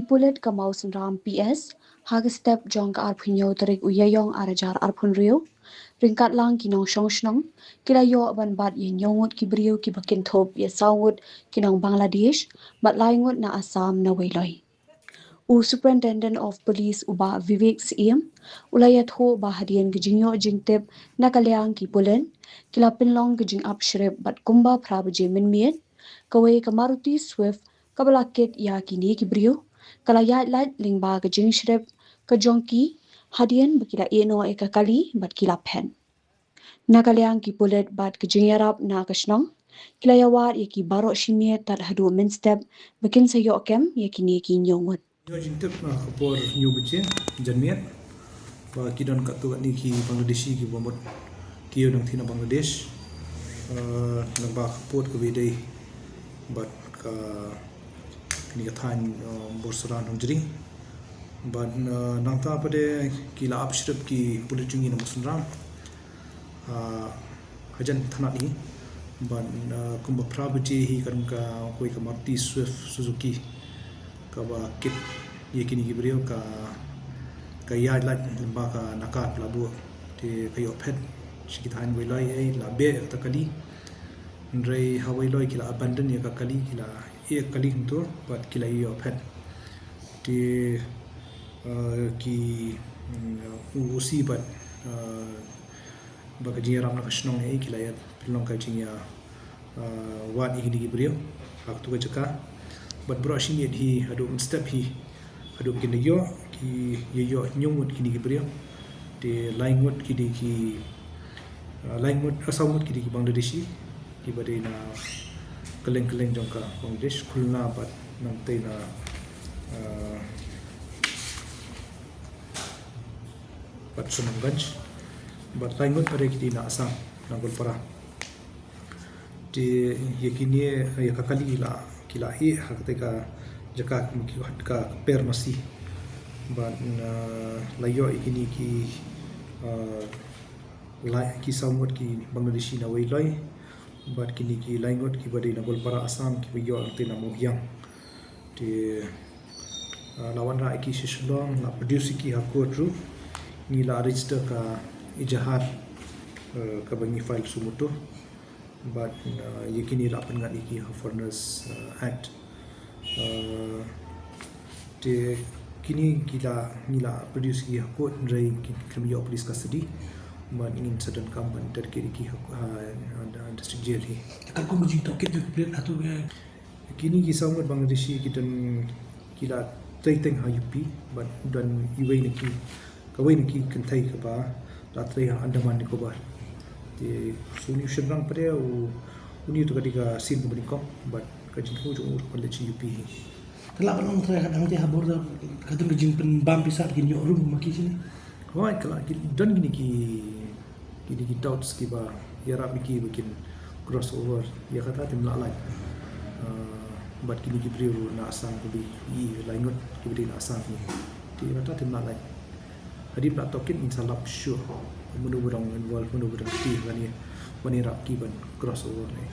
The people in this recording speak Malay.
Ipulet Kamausen Ram PS, Hagestep Jong Arpunyo Tarik Uyayong Arajar Arpunrio, Ringkat Lang Kinong Shongshnong, Kilayo Ban Bat Yin Yongut Kibrio Kibakintop Yesawut Kinong Bangladesh, Bat Laingut na Assam na Wayloi. Superintendent of Police Uba Vivek Siem, Ulayat Ho Bahadian Gijinyo Jingtip Nakalyang Kipulen, Kilapinlong Gijing Upshrib Bat Kumba Prabaje Minmiet, Kaway Kamaruti Swift, Kabalakit Ya Kini Kibrio, Kalayat Lat Lingba Gijing Shrib, Kajongki, Hadian Bakila Eno Ekakali Bat Kilapen. Nakalyang Kipulet Bat Gijing Yarap Nakashnong, Kilayawat Yaki Barok Shimiet Tat Hadu Minstep, Bakin Sayokem Yakini Kinyongut. Yo jintip kapor new bece janmiat ba kidon katu ni ki Bangladeshi ki bomot kiyo nang thina Bangladesh nang ba kapot ko bidai bat ka ni ka than borsaran hunjri ba nang ta pade kila abshrib ki pulitungi na musunram hajan thana ni ba kumba prabaji hi kan ka koi ka Maruti Swift Suzuki kaba kit yakini gibrio ka yard lat lemba ka nakat labu te kayo pet sikitahan wailoi la be takali ndrei hawailoi kila abandon ya kali kila kali huntur but kila yo pet te ki usi but baga jiram na kashnong kila ya pilong ka jinya wat ikini gibrio waktu ka jaka but brushing it he hadu step he hadu kini yo ki yo nyumut kini gibrio de laingut kini ki laingut asamut kini ki Bangladeshi ki bade na keleng jongka Bangladesh khulna but nanti na but Sunamganj but laingut pare kini na Assam na Golpara de yakini yakakali la kila hakateka jaka ki ka per masih ban layo ikini ki ki samut ki Bangladeshi na wailoi bat kini ki laingot ki bade na Golpara Assam ki yo ante na mogyang te lawan ra ki shislong la produce ki hakot ru ni la register ka ijahat ka bangi file sumuto but yakini rapan ngat iki Foreigners Act te kini gila produce ki hakot ndrai criminal police custody but in certain company terkiri ki district jail hi aku mesti tokit tu plate atau kini ki samut Bangladeshi kitan kila teng ha UP but dan iwei neki kawai neki kentai ka ba latrei Andaman Nicobar the solution rang pada uni tu ketika sin berikop but kajian tu jauh college UP kelak orang terhadap nanti habor dah kata kerjin pen bam pisat gini orang maki sini right kelak dan gini ki doubts ki ba ya rap ki bikin crossover ya kata tim lalai but kini ki beri na Assam ko bi lainut ki beri na Assam ni ti kata tim lalai hadip nak token insyaallah sure mudah-mudahan involve mudah-mudahan ti wani rap ki ban crossover ni